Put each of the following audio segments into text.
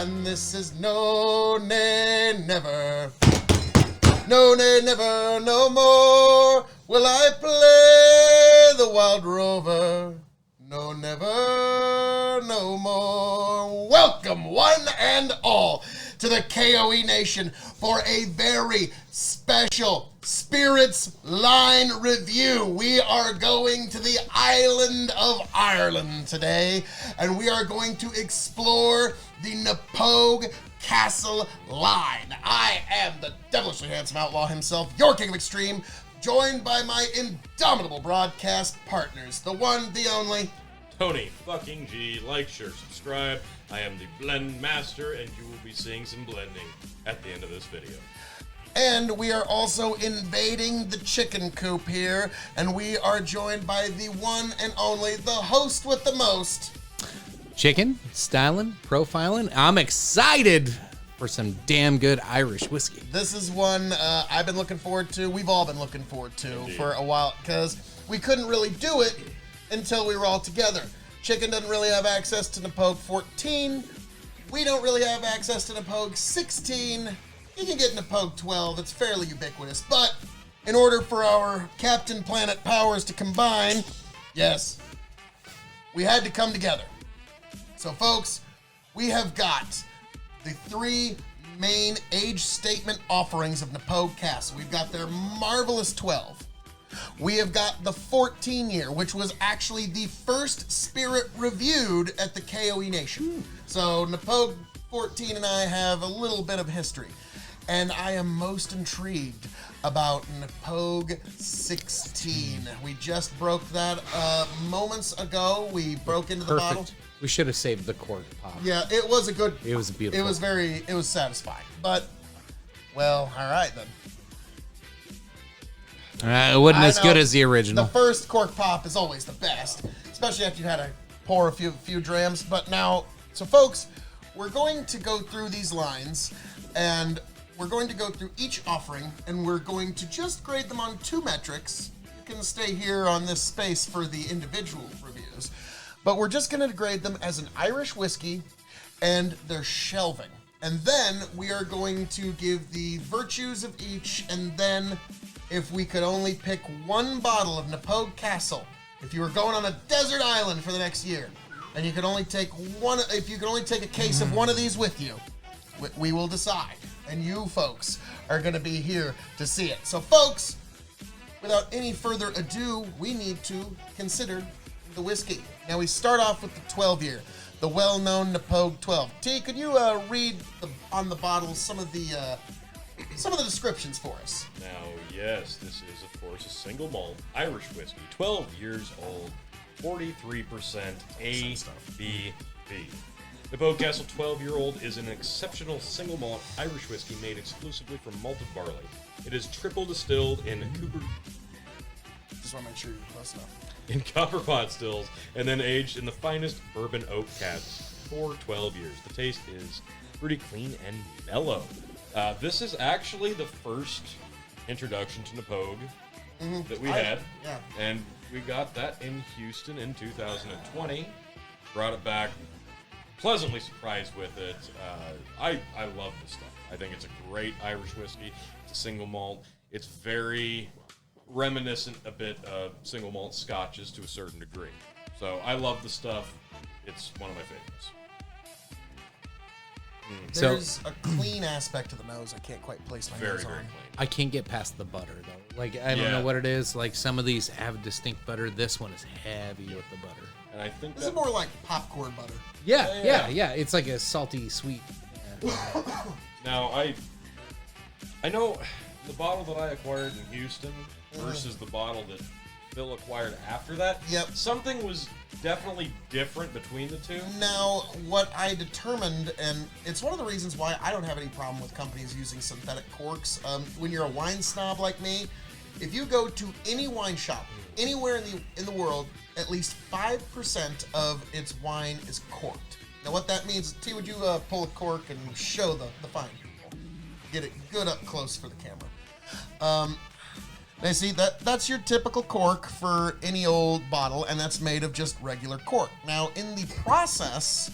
And this is no, nay, never. No, nay, never, no more will I play the wild rover. No, never, no more. Welcome, one and all, to the K.O.E. Nation for a very special Spirits Line review. We are going to the island of Ireland today, and we are going to explore the Knappogue Castle line. I am the devilishly handsome outlaw himself, your king of extreme, joined by my indomitable broadcast partners, the one, the only, Tony fucking G. Like, share, subscribe. I am the Blend Master, and you will be seeing some blending at the end of this video. and we are also invading the chicken coop here, and we are joined by the one and only, the host with the most, Chicken, styling, profiling. I'm excited for some damn good Irish whiskey. This is one I've been looking forward to. We've all been looking forward to for a while, because we couldn't really do it until we were all together. Chicken doesn't really have access to Knappogue 14. We don't really have access to Knappogue 16. You can get Knappogue 12. It's fairly ubiquitous. But in order for our Captain Planet powers to combine, yes, we had to come together. So, folks, we have got the three main age statement offerings of Knappogue Castle. We've got their marvelous 12. We have got the 14 year, which was actually the first spirit reviewed at the K.O.E. Nation. So Knappogue 14 and I have a little bit of history. And I am most intrigued about Knappogue 16. We just broke that moments ago. We broke into the bottle. We should have saved the cork pop. Yeah, it was a good... It was beautiful. It was satisfying. But, well, all right then. It wasn't as good as the original. The first cork pop is always the best, especially after you had to pour a few drams. But now, so folks, we're going to go through these lines, and we're going to go through each offering, and we're going to just grade them on 2 metrics. You can stay here on this space for the individual reviews. But we're just going to grade them as an Irish whiskey and their shelving. And then we are going to give the virtues of each, and then if we could only pick one bottle of Knappogue Castle, if you were going on a desert island for the next year, and you could only take one, if you could only take a case of one of these with you, we will decide. And you folks are going to be here to see it. So folks, without any further ado, we need to consider the whiskey. Now we start off with the 12 year, the well-known Knappogue 12. T, could you read on the bottle some of the descriptions for us? Now, yes, this is, of course, a single malt Irish whiskey, 12 years old, 43% ABV. Knappogue Castle 12-year-old is an exceptional single malt Irish whiskey made exclusively from malted barley. It is triple distilled in Just want to make sure you're close enough. in copper pot stills, and then aged in the finest bourbon oak casks for 12 years. The taste is pretty clean and mellow. This is actually the first introduction to Knappogue that we had, and we got that in Houston in 2020. Brought it back, pleasantly surprised with it. I love this stuff. I think it's a great Irish whiskey. It's a single malt. It's very reminiscent a bit of single malt scotches to a certain degree. So I love the stuff. It's one of my favorites. There's a clean aspect to the nose I can't quite place my nose on. Very clean. I can't get past the butter, though. Like, I don't know what it is. Like, some of these have distinct butter. This one is heavy with the butter. And I think This is more like popcorn butter. Yeah. It's like a salty, sweet. Now, I know the bottle that I acquired in Houston versus the bottle that Phil acquired after that. Yep. Something was definitely different between the two. Now, what I determined, and it's one of the reasons why I don't have any problem with companies using synthetic corks. When you're a wine snob like me, if you go to any wine shop, anywhere in the world, at least 5% of its wine is corked. Now, what that means, T, would you pull a cork and show the fine people? Get it good up close for the camera. Now, see, that's your typical cork for any old bottle, and that's made of just regular cork. Now, in the process,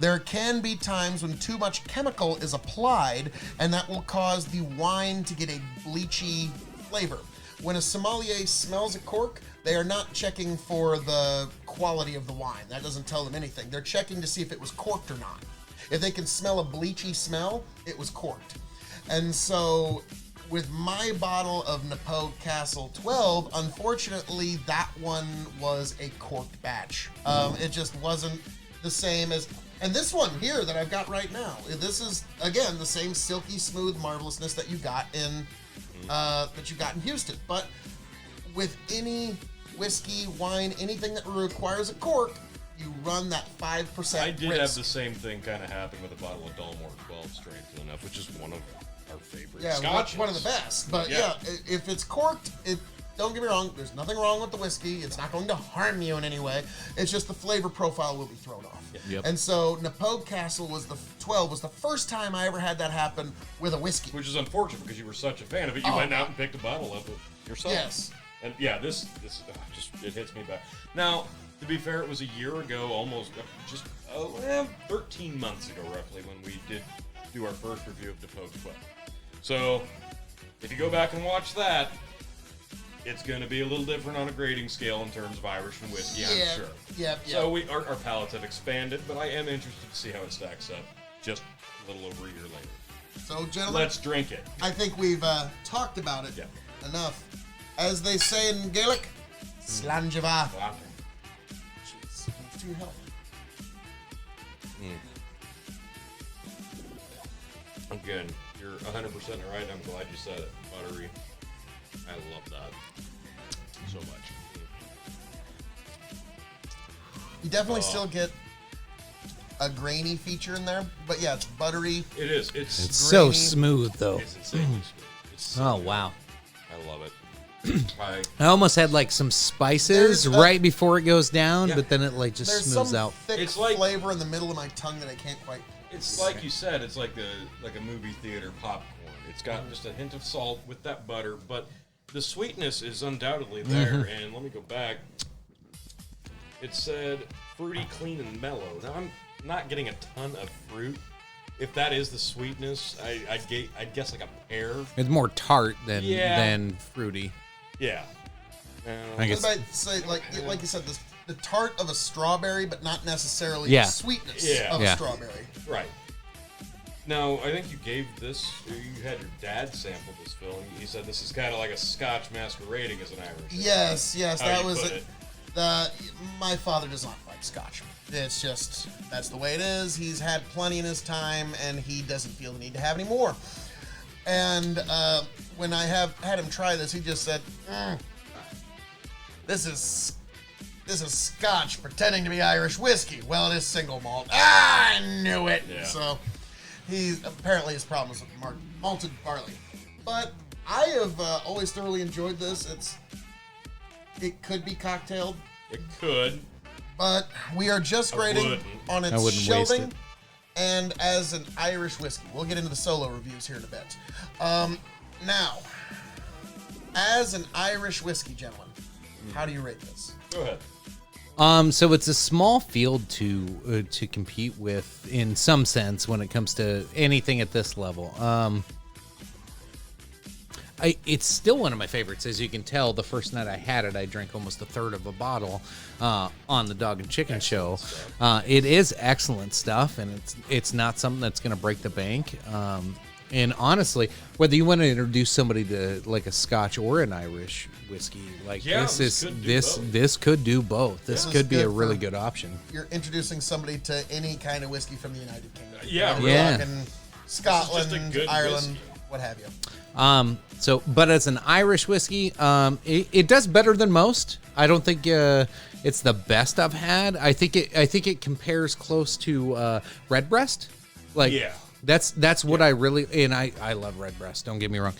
There can be times when too much chemical is applied, and that will cause the wine to get a bleachy flavor. When a sommelier smells a cork, they are not checking for the quality of the wine. That doesn't tell them anything. They're checking to see if it was corked or not. If they can smell a bleachy smell, it was corked. And so with my bottle of Knappogue Castle 12, unfortunately, that one was a corked batch. It just wasn't the same as... And this one here that I've got right now, this is, again, the same silky smooth marvelousness that you got in Houston. But with any whiskey, wine, anything that requires a cork, you run that 5% I did risk. have the same thing kind of happen with a bottle of Dalmore 12, strangely enough, which is one of our favorite scotches. One of the best. But yeah, if it's corked, don't get me wrong, there's nothing wrong with the whiskey. It's not going to harm you in any way. It's just the flavor profile will be thrown off. Yep. And so Knappogue Castle was the first time I ever had that happen with a whiskey. Which is unfortunate because you were such a fan of it. You went out and picked a bottle of it yourself. Yes. And yeah, this just it hits me back. Now, to be fair, it was a year ago, almost just 13 months ago, roughly, when we did do our first review of Knappogue 12. So, if you go back and watch that, it's going to be a little different on a grading scale in terms of Irish and whiskey, I'm sure. Yeah. So our palates have expanded, but I am interested to see how it stacks up just a little over a year later. So, gentlemen, Let's drink it. I think we've talked about it enough. As they say in Gaelic, Slanjava. Jeez, thanks to your help. Again, you're 100% right. I'm glad you said it. Buttery. I love that so much. You definitely still get a grainy feature in there, but yeah, it's buttery. It is. It's It's so grainy. smooth, though. insanely smooth. It's so Oh, good. wow. I love it. I almost had like some spices There's right before it goes down, Yeah. but then it like just There's smooths some out. thick It's like- flavor in the middle of my tongue that I can't quite. It's like you said. It's like a movie theater popcorn. It's got just a hint of salt with that butter, but the sweetness is undoubtedly there. And let me go back. It said fruity, clean, and mellow. Now I'm not getting a ton of fruit. If that is the sweetness, I'd guess like a pear. It's more tart than Yeah. fruity. Yeah. I guess. I'd say, like you said, the tart of a strawberry, but not necessarily Yeah. the sweetness Yeah. of Yeah. a strawberry. Right. Now, I think you gave this, you had your dad sample this, Phil, and he said this is kind of like a Scotch masquerading as an Irish. Yes, How that you was put it. it. My father does not like Scotch. It's just, that's the way it is. He's had plenty in his time, and he doesn't feel the need to have any more. And when I had him try this, he just said, This is Scotch pretending to be Irish whiskey. Well, it is single malt. I knew it. Yeah. So apparently his problem is with malted barley. But I have always thoroughly enjoyed this. It could be cocktailed, It could. but we are just grading wouldn't. on I its wouldn't waste shelving it. and as an Irish whiskey. We'll get into the solo reviews here in a bit. Now, as an Irish whiskey, gentlemen, how do you rate this? Go ahead. So it's a small field to compete with in some sense when it comes to anything at this level. It's still one of my favorites. As you can tell, the first night I had it, I drank almost a third of a bottle on the Dog and Chicken show. It is excellent stuff, and it's not something that's going to break the bank. And honestly, whether you want to introduce somebody to like a Scotch or an Irish whiskey, like this could do both. This is could be a good really for- good option. You're introducing somebody to any kind of whiskey from the United Kingdom. Yeah, We're yeah. talking Scotland, This is just a good Ireland, whiskey. what have you. But as an Irish whiskey, it does better than most. I don't think it's the best I've had. I think it compares close to Redbreast. Like, Yeah. that's what I really, and I love Redbreast. Don't get me wrong.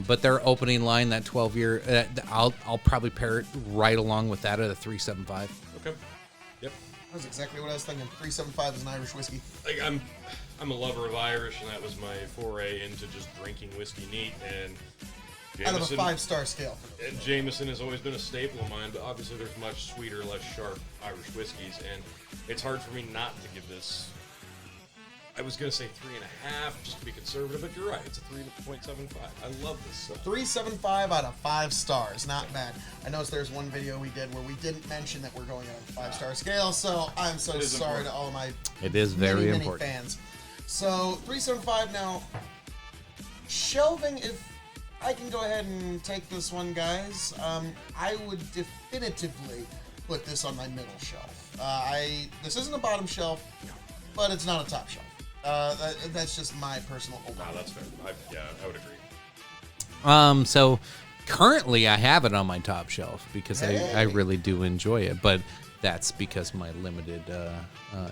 But their opening line, that 12-year, I'll probably pair it right along with that at a 375. Okay. Yep. That's exactly what I was thinking. 375 is an Irish whiskey. Like I'm a lover of Irish, and that was my foray into just drinking whiskey neat. And out of a Jameson- 5-star scale. And Jameson has always been a staple of mine, but obviously there's much sweeter, less sharp Irish whiskeys, and it's hard for me not to give this. I was gonna say 3.5 just to be conservative, but you're right. It's a 3.75. I love this stuff. 3.75 out of 5 stars. Not bad. I noticed there's one video we did where we didn't mention that we're going on a 5-star scale, so I'm so It is sorry important. to all of my It is very many important. fans. So 3.75 now. Shelving, if I can go ahead and take this one, guys, I would definitively put this on my middle shelf. This isn't a bottom shelf, but it's not a top shelf. That's just my personal opinion. No, that's fair. I would agree. So currently I have it on my top shelf because I Hey. really do enjoy it, but that's because my limited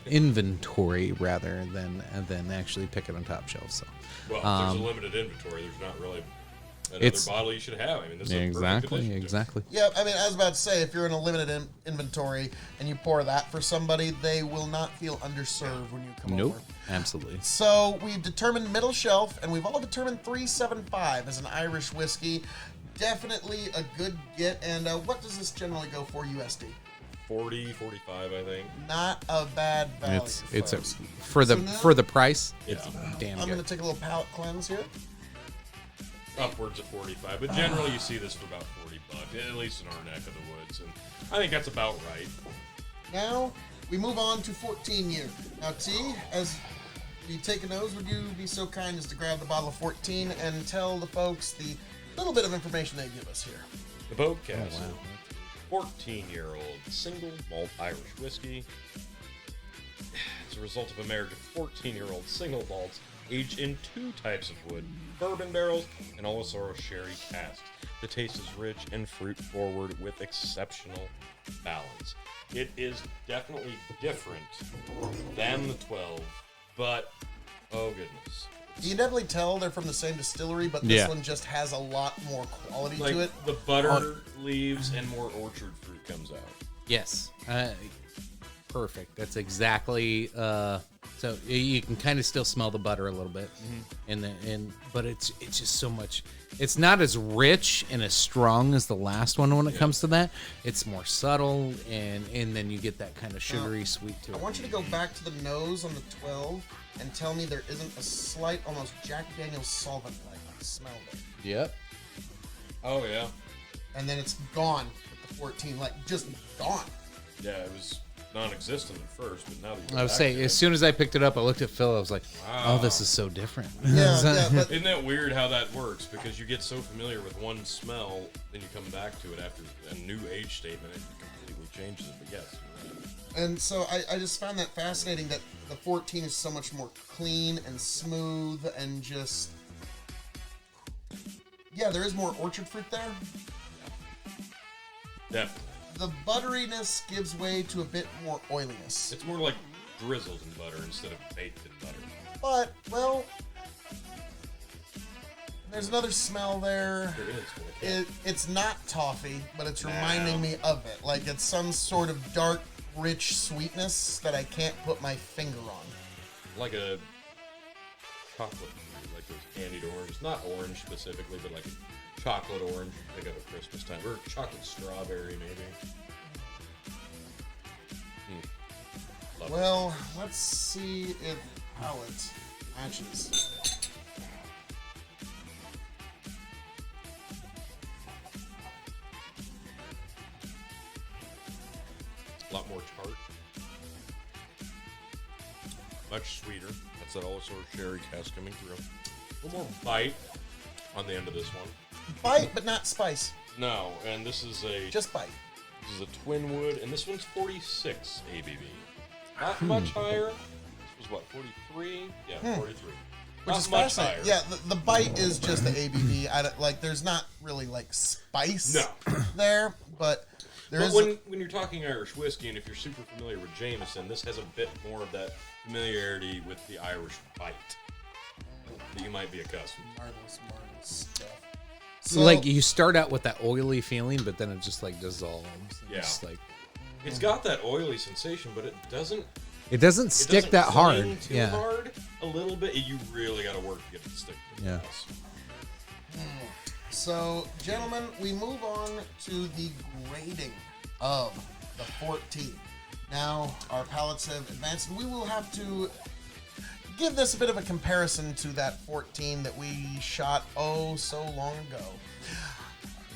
inventory rather than actually pick it on top shelf. So Well, if there's a limited inventory, there's not really another It's- bottle you should have. I mean, this is a perfect addition to it. exactly. Yeah, I mean, I was about to say, if you're in a limited inventory and you pour that for somebody, they will not feel underserved when you come Nope, over. absolutely. So we've determined middle shelf, and we've all determined 3.75 as an Irish whiskey. Definitely a good get. And what does this generally go for USD? 40, 45, I think. Not a bad value. It's a folks. for the So now- for the price. It's Yeah. damn I'm going good. to take a little palate cleanse here. Upwards of 45, but generally you see this for about $40, at least in our neck of the woods, and I think that's about right. Now we move on to 14 year. Now, T, as you take a nose, would you be so kind as to grab the bottle of 14 and tell the folks the little bit of information they give us here? The Knappogue Castle, 14-year-old single malt Irish whiskey. It's a result of a marriage of 14-year-old single malts aged in 2 types of wood, bourbon barrels and also sherry casks. The taste is rich and fruit-forward with exceptional balance. It is definitely different than the 12, but oh goodness. You can definitely tell they're from the same distillery, but this Yeah. one just has a lot more quality Like to it. the butter leaves and more orchard fruit comes out. Yes. Perfect. That's exactly. So you can kind of still smell the butter a little bit, but it's just so much. It's not as rich and as strong as the last one when it comes to that. It's more subtle, and then you get that kind of sugary sweet to I it. want you to go back to the nose on the 12 and tell me there isn't a slight, almost Jack Daniel's solvent-like smell there. Yep. Oh yeah. And then it's gone with the 14, like just gone. Yeah, it was non-existent at first, but now that you I would say as soon as I picked it up, I looked at Phil. I was like, "Oh, this is so different." Yeah, but isn't that weird how that works? Because you get so familiar with one smell, then you come back to it after a new age statement, it completely changes it. But yes, you're right. and so I just found that fascinating that the 14 is so much more clean and smooth and just there is more orchard fruit there. Definitely. The butteriness gives way to a bit more oiliness. It's more like drizzled in butter instead of baked in butter. But, well, there's another smell there. There is. But I can't- It's not toffee, but it's reminding me of it. Like it's some sort of dark, rich sweetness that I can't put my finger on. like a chocolate fruit, like those candied oranges. Not orange specifically, but like a chocolate orange. Pick up at Christmas time. Or chocolate strawberry, maybe. Love it. Well, let's see if palate matches. A lot more tart. Much sweeter. That's that also sherry cask coming through. A little more bite on the end of this one. Bite, but not spice. No, and this is a Just bite. this is a twin wood, and this one's 46 ABV. Not much higher. This was what, 43? Yeah, 43. Which Not is much fascinating. higher. Yeah, the bite is just the ABV. Like, there's not really like spice No. there, but there But is. when you're talking Irish whiskey, and if you're super familiar with Jameson, this has a bit more of that familiarity with the Irish bite that you might be accustomed to. Marvelous stuff. So, Like you start out with that oily feeling, but then it just like dissolves. Yeah. It's like It's got that oily sensation, but it doesn't it doesn't stick that hard. cling too Yeah. hard. A little bit. You really got to work to get it to stick. To the Yeah. glass. So, gentlemen, we move on to the grading of the 14. Now, our palates have advanced, and we will have to give this a bit of a comparison to that 14 that we shot oh so long ago.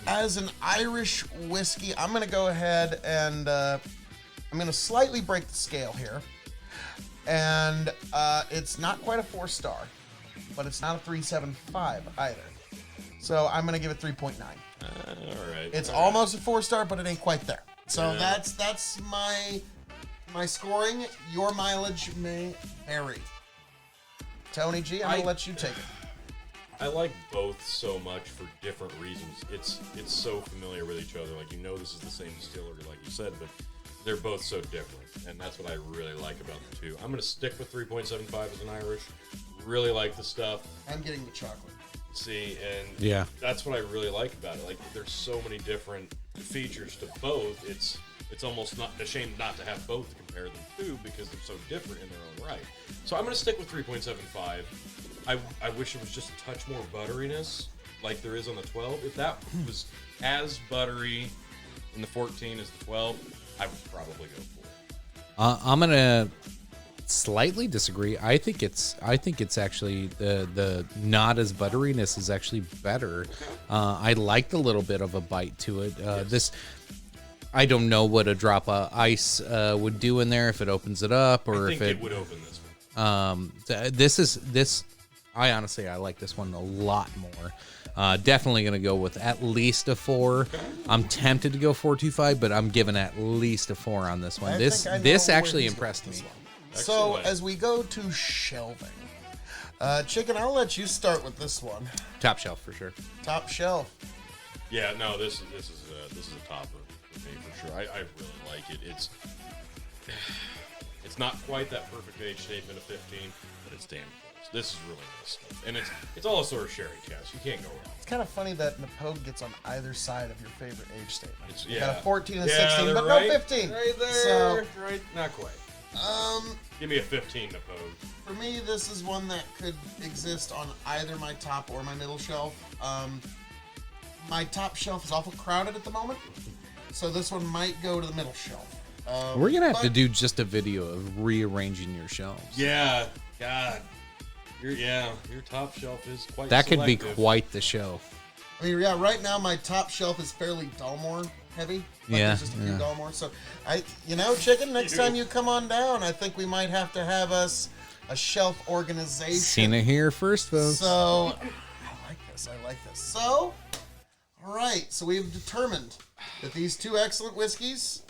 As an Irish whiskey, I'm going to go ahead and I'm going to slightly break the scale here. And it's not quite a 4-star, but it's not a 3.75 either. So I'm going to give it 3.9. All right. It's all almost a 4-star, but it ain't quite there. So Yeah. that's my scoring. Your mileage may vary. Tony G, I'm going to let you take it. I like both so much for different reasons. It's so familiar with each other. Like, you know this is the same distillery, like you said, but they're both so different. And that's what I really like about the two. I'm going to stick with 3.75 as an Irish. Really like the stuff. I'm getting the chocolate. See, and Yeah. that's what I really like about it. Like, there's so many different features to both. It's almost not a shame not to have both to compare them to because they're so different in their own right. So I'm going to stick with 3.75. I wish it was just a touch more butteriness like there is on the 12. If that was as buttery in the 14 as the 12, I would probably go for it. I'm gonna slightly disagree. I think it's actually the not as butteriness is actually better. I like the little bit of a bite to it. This. I don't know what a drop of ice would do in there if it opens it up, or I if think it would open this one. this. I honestly like this one a lot more. Definitely gonna go with at least a 4. I'm tempted to go 4.25, but I'm giving at least a 4 on this one. I This think I know this where actually he's impressed going me. with this one. So Excellent. as we go to shelving, Chicken, I'll let you start with this one. Top shelf for sure. Top shelf. Yeah, no, this is a topper for me for sure. I really like it. It's not quite that perfect age statement of 15, but it's damn close. This is really nice stuff, and it's all a sort of sherry cast. You can't go wrong. It's kind of funny that Knappogue gets on either side of your favorite age statement. It's, You got a 14 and a Yeah, 16, they're but right, no 15. Right there. So, Right, not quite. um, Give me a 15 Knappogue. for me, this is one that could exist on either my top or my middle shelf. My top shelf is awful crowded at the moment, so this one might go to the middle shelf. We're gonna have to but- do just a video of rearranging your shelves. Yeah, God. Your top shelf is quite That could be selective. quite the show. I mean, yeah, right now my top shelf is fairly Dalmore heavy. Like, Yeah, there's just a few yeah. Dalmore. So, Chicken, next time you come on down, I think we might have to have us a shelf organization. Seen it here first, folks. So, I like this. So, all right. So we've determined that these two excellent whiskeys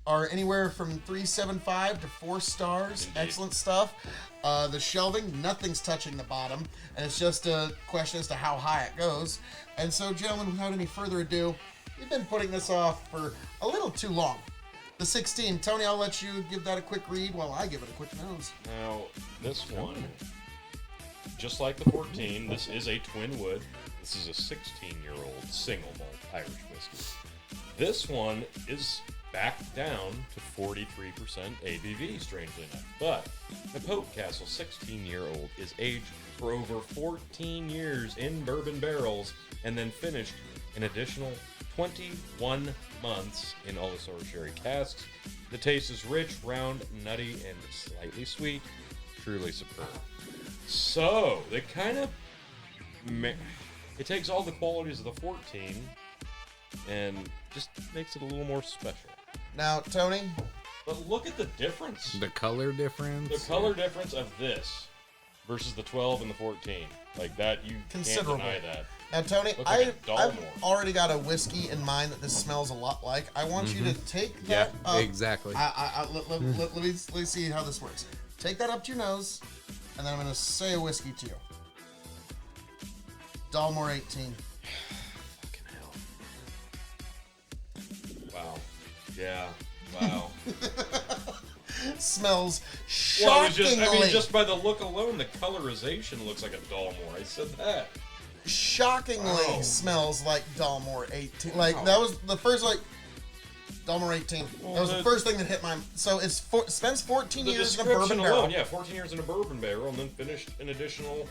are anywhere from 3.75 to 4 stars. Indeed. Excellent stuff. The shelving, nothing's touching the bottom, and it's just a question as to how high it goes. And so, gentlemen, without any further ado, we've been putting this off for a little too long. The 16, Tony, I'll let you give that a quick read while I give it a quick nose. Now, this one, just like the 14, this is a twin wood. This is a 16-year-old single malt Irish whiskey. This one is back down to 43% ABV, strangely enough. But Knappogue Castle 16-year-old is aged for over 14 years in bourbon barrels and then finished an additional 21 months in Olisor sherry casks. The taste is rich, round, nutty, and slightly sweet. Truly superb. So, they kind of... It takes all the qualities of the 14 and just makes it a little more special. Now, Tony, But look at the difference. The color difference. The color difference of this versus the 12 and the 14. Like that, you Considerable. can't deny that. Now, Tony, Looks like a I've Dalmore. already got a whiskey in mind that this smells a lot like. I want you to take Yeah, that up. exactly. Let me see how this works. Take that up to your nose, and then I'm going to say a whiskey to you. Dalmore 18. Fucking hell. Wow. Yeah. Wow. Smells Well, it was shockingly, just by the look alone, the colorization looks like a Dalmore. I said that. shockingly Wow. smells like Dalmore 18. Like, Wow. that was the first, Dalmore 18. Well, that was the the- first thing that hit my... So, spends 14 The years in a description bourbon alone, barrel. yeah, 14 years in a bourbon barrel, and then finished an additional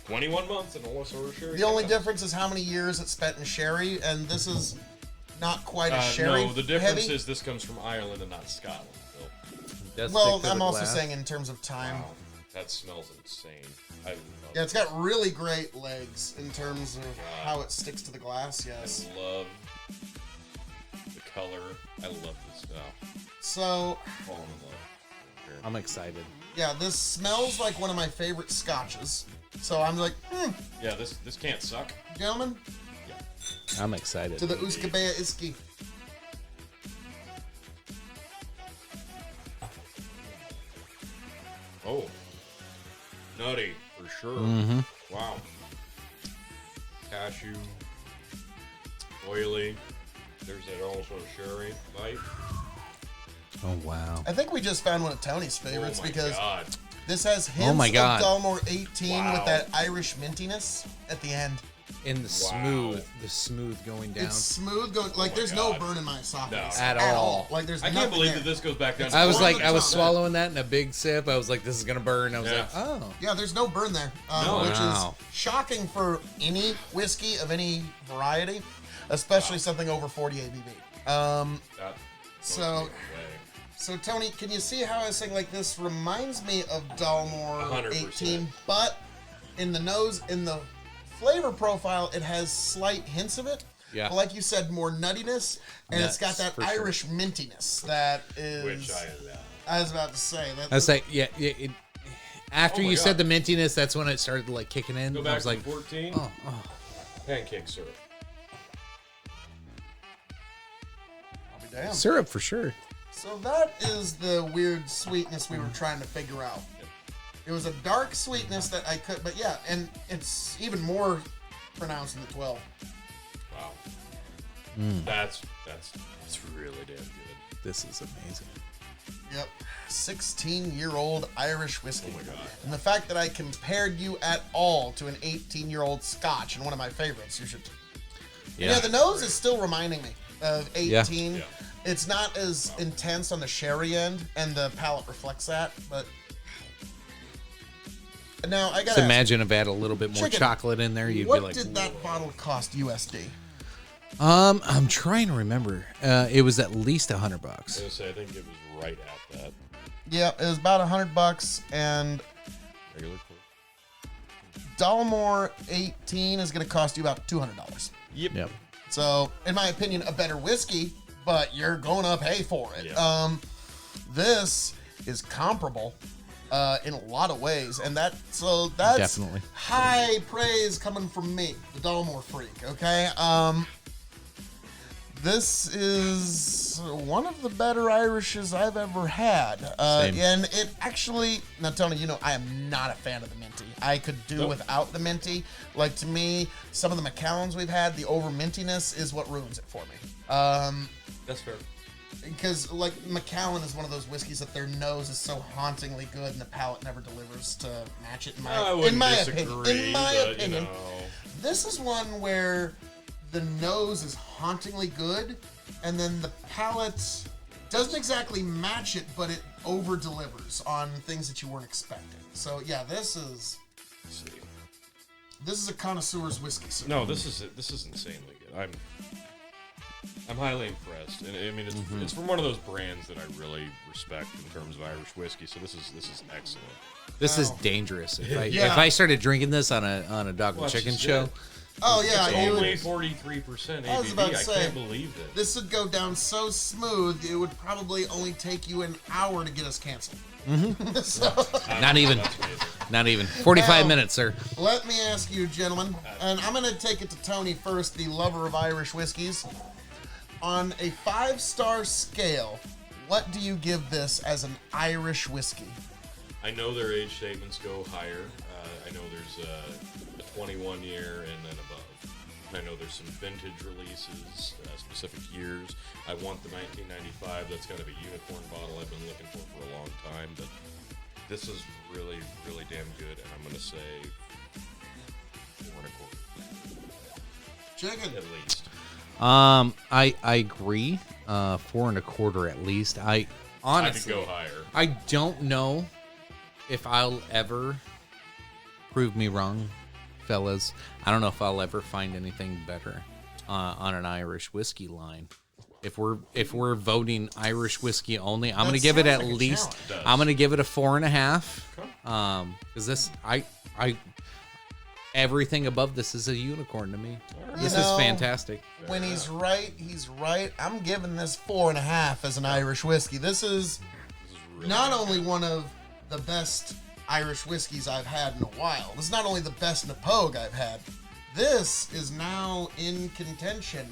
21 months in all sort of sherry. The only casks. difference is how many years it's spent in sherry, and this is not quite a sherry. No, the difference heavy. is this comes from Ireland and not Scotland. Phil. Well, I'm also saying in terms of time. Wow, that smells insane. I love Yeah, it's got really great legs in terms of God. how it sticks to the glass. Yes. I love the color. I love this stuff. So, Fall in love. Here. I'm excited. yeah, this smells like one of my favorite scotches. So I'm like, Yeah, this can't suck. gentlemen, I'm excited. to the Uskabea Iski. Oh, nutty for sure. Mm-hmm. Wow. Cashew, oily. There's that also sherry bite. Oh wow. I think we just found one of Tony's favorites Oh my because God. this has hints Oh my God. of Dalmore 18 Wow. with that Irish mintiness at the end. In the smooth going down. It's smooth going, like my there's no God. burn in my esophagus No. At all. Like there's I nothing can't believe there. that this goes back down. It's to I was on like, the I was tongue. swallowing that in a big sip. I was like, this is gonna burn. I was Yeah. like, oh. Yeah, there's no burn there, No. which Wow. is shocking for any whiskey of any variety, especially something over 40 ABV. That So- blows me away. So Tony, can you see how I was saying like this reminds me of Dalmore 100%. 18, but in the nose, in the flavor profile, it has slight hints of it. Yeah. But like you said, more nuttiness, and it's got Nuts, that for sure. Irish mintiness that is. Which I love. I was about to say that. I was like, yeah. After Oh my you said God. the mintiness, that's when it started like kicking in. Go I back was to like, 14. oh. Pancake syrup. I'll be damned. Syrup for sure. So that is the weird sweetness we were trying to figure out. It was a dark sweetness that I could, but yeah, and it's even more pronounced in the 12. Wow. That's really damn good. This is amazing. Yep. 16-year-old Irish whiskey. Oh my God. And the fact that I compared you at all to an 18-year-old Scotch, and one of my favorites, you should. Yeah, the nose is still reminding me of 18. Yeah. It's not as intense on the sherry end, and the palate reflects that, but. Now, I Just gotta ask, imagine if I had a little bit more Chicken, chocolate in there, you'd what be like, did that bottle cost USD? I'm trying to remember. It was at least $100. I was gonna say, I think it was right at that. Yeah, it was about $100, and Regular Coke. Dalmore 18 is going to cost you about $200. Yep. So, in my opinion, a better whiskey, but you're going to pay for it. Yeah. This is comparable in a lot of ways, and that's Definitely. high praise coming from me, the Dalmore freak. Okay. This is one of the better Irishes I've ever had. Same. And it actually, now Tony, you know, I am not a fan of the minty. I could do Nope. without the minty. Like, to me, some of the Macallans we've had, the over mintiness is what ruins it for me. That's fair. Because, like, Macallan is one of those whiskeys that their nose is so hauntingly good and the palate never delivers to match it, I wouldn't in my disagree, opinion. In my but, opinion. You know, This is one where the nose is hauntingly good, and then the palate doesn't exactly match it, but it over delivers on things that you weren't expecting. So yeah, this is let's see. a connoisseur's whiskey. Sir. No, this is insanely good. I'm highly impressed, and I mean it's from one of those brands that I really respect in terms of Irish whiskey. So this is excellent. This is Wow. dangerous. If I Yeah. if I started drinking this on a dog and Well, chicken that's show, it. Oh yeah, It's it only would, 43% I was about ABV. to I say, can't believe this. this would go down so smooth. It would probably only take you an hour to get us canceled. not even, That's amazing. not even 45 Now- minutes, sir. Let me ask you, gentlemen, and I'm going to take it to Tony first, the lover of Irish whiskeys. On a 5-star scale, what do you give this as an Irish whiskey? I know their age statements go higher. I know there's a 21 year and then above. And I know there's some vintage releases, specific years. I want the 1995. That's kind of a unicorn bottle I've been looking for a long time. But this is really, really damn good. And I'm going to say 4.25 Chicken. at least. I agree. 4.25 at least. I Honestly, could go higher. I don't know if I'll ever prove me wrong fellas. I don't know if I'll ever find anything better on an Irish whiskey line. If we're voting Irish whiskey only, I'm gonna give it at least. I'm gonna give it a 4.5. Because this, I everything above this is a unicorn to me. This is fantastic. When he's right, he's right. I'm giving this 4.5 as an Irish whiskey. This is really not only one of the best Irish whiskeys I've had in a while. This is not only the best Knappogue I've had. This is now in contention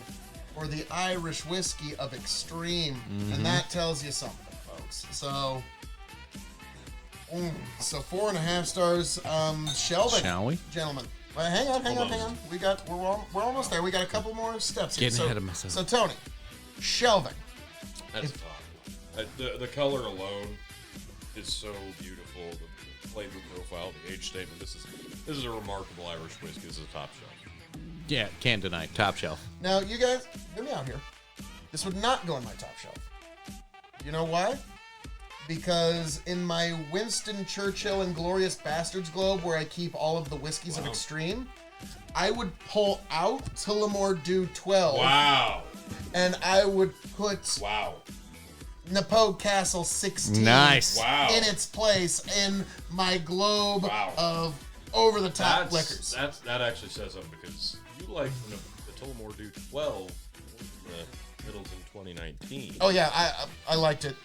for the Irish whiskey of extreme, and that tells you something, folks. So 4.5 stars. Shelving. Shall we, gentlemen? Hang on. We're almost there. We got a couple more steps here. Getting ahead of myself. So Tony, shelving. That's tough. The color alone is so beautiful. The flavor profile, the age statement. This is a remarkable Irish whiskey. This is a top shelf. Yeah, can't deny. Top shelf. Now, you guys, hear me out here. This would not go in my top shelf. You know why? Because in my Winston Churchill and Glorious Bastards globe, where I keep all of the whiskeys of extreme, I would pull out Tullamore Dew 12. Wow. And I would put Knappogue Castle 16 Nice. in its place in my globe of over-the-top liquors. That actually says something, because you like the Tullamore Dew 12 the Middleton 2019. Oh, yeah, I liked it.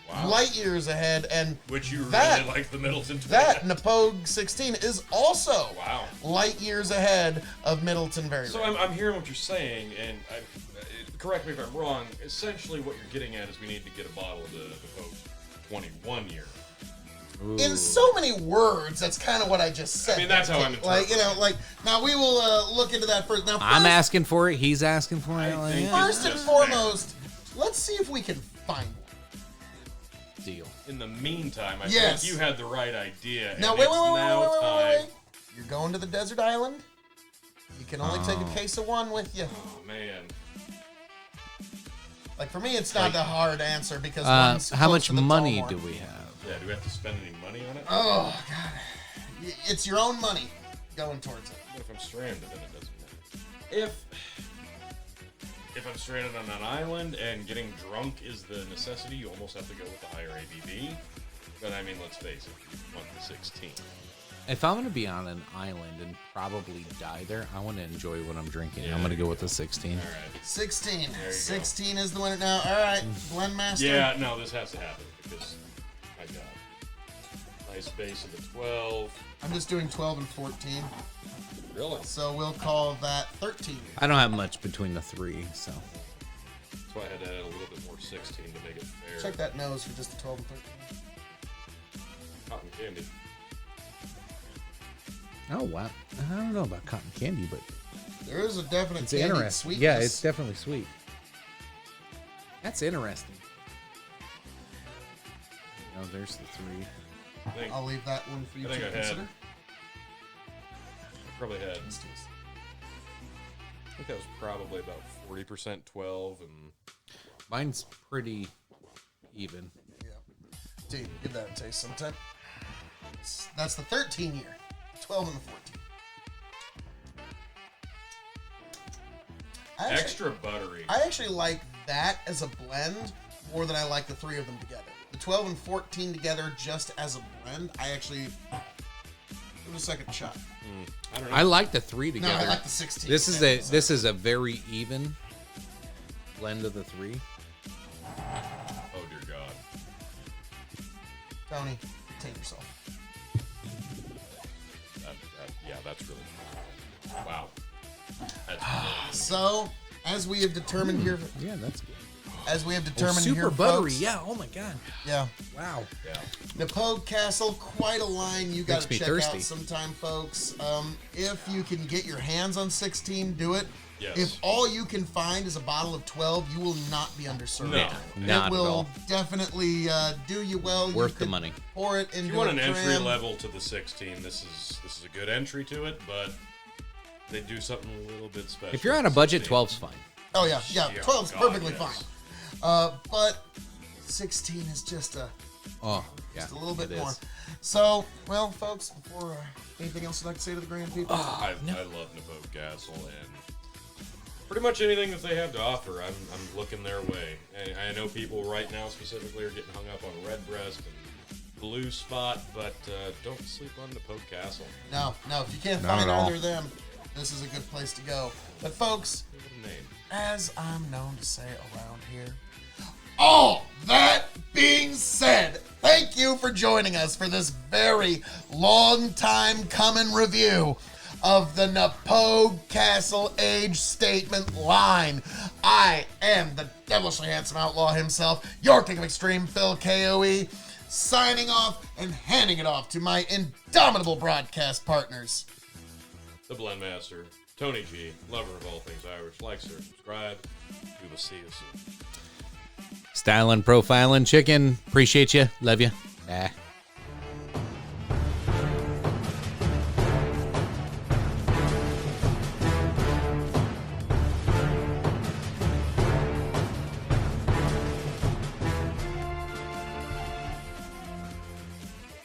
Wow. Light years ahead, and Which you that, really like the Middleton 2019. That Knappogue 16 is also Wow. light years ahead of Middleton Very So Rare. I'm hearing what you're saying, and correct me if I'm wrong. Essentially, what you're getting at is we need to get a bottle of the Knappogue 21 year. In so many words, that's kind of what I just said. I mean, that's how I'm interpreting. Now we will look into that first. Now, I'm asking for it. He's asking for it. I think first and foremost, let's see if we can find one. Deal. In the meantime, I Yes. think you had the right idea. Now, and wait. time. You're going to the desert island. You can only take a case of one with you. Oh man. Like, for me, it's not a hard answer because one's how close much to the money Tullamore. do we have? Yeah, do we have to spend any money on it? Oh, God. It's your own money going towards it. What if I'm stranded, then it doesn't matter. If I'm stranded on an island and getting drunk is the necessity, you almost have to go with the higher ABV. But I mean, let's face it, you want the 16. If I'm going to be on an island and probably die there, I want to enjoy what I'm drinking. Yeah, I'm going to there go you with the 16. All right. 16. you 16 is the winner now. All right, Blend Master. Yeah, no, this has to happen because I got nice base of the 12. I'm just doing 12 and 14. Really? So we'll call that 13. I don't have much between the three, so. That's why I had to add a little bit more 16 to make it fair. Check that nose for just the 12 and 13. Cotton candy. Oh, wow. I don't know about cotton candy, but There is a definite it's candied interesting. sweetness. Yeah, it's definitely sweet. That's interesting. Oh, there's the three. I think, I'll leave that one for you I think to I had- consider. probably had, Let's do this. I think that was probably about 40% 12 and Mine's pretty even. Yeah. Dude, give that a taste sometime. That's the 13 year. 12 and the 14. extra buttery. I actually like that as a blend more than I like the three of them together. The 12 and 14 together just as a blend, I actually... Give it a second shot. I don't know. I like the three together. No, I like the 16. This is a very even blend of the three. Oh dear God. Tony, take yourself. Yeah, that's really cool. Wow. That's really So, as we have determined here... Yeah, that's good. As we have determined super here, buttery. folks, Yeah. Oh my God. Yeah. Wow. yeah. Knappogue Castle, quite a line you got Makes to me check thirsty. out sometime, folks. If you can get your hands on 16, do it. Yes. If all you can find is a bottle of 12, you will not be underserved. No. Not it will at all. definitely do you well. Worth you the could money. Pour it into If you want a an entry dram. level to the 16, this is a good entry to it, but they do something a little bit special. If you're on a budget, 16. 12's fine. Oh, yeah. Yeah, 12 is God, perfectly yes. fine. But 16 is just a Oh, yeah. Just a little bit it more. is. So, well, folks, before anything else you'd like to say to the grand people? I love Knappogue Castle and pretty much anything that they have to offer. I'm looking their way. And I know people right now specifically are getting hung up on Redbreast and Blue Spot, but don't sleep on Knappogue Castle. No, if you can't Not find at all. either of them, this is a good place to go. But folks, What a name. as I'm known to say around here, all that being said, thank you for joining us for this very long time coming review of the Knappogue Castle age statement line. I am the devilishly handsome outlaw himself, your king of extreme, Phil K.O.E., signing off and handing it off to my indomitable broadcast partners. The Blendmaster, Tony G, lover of all things Irish. Like, share, subscribe. We will see you soon. Styling, profiling, chicken. Appreciate you. Love you. Bye.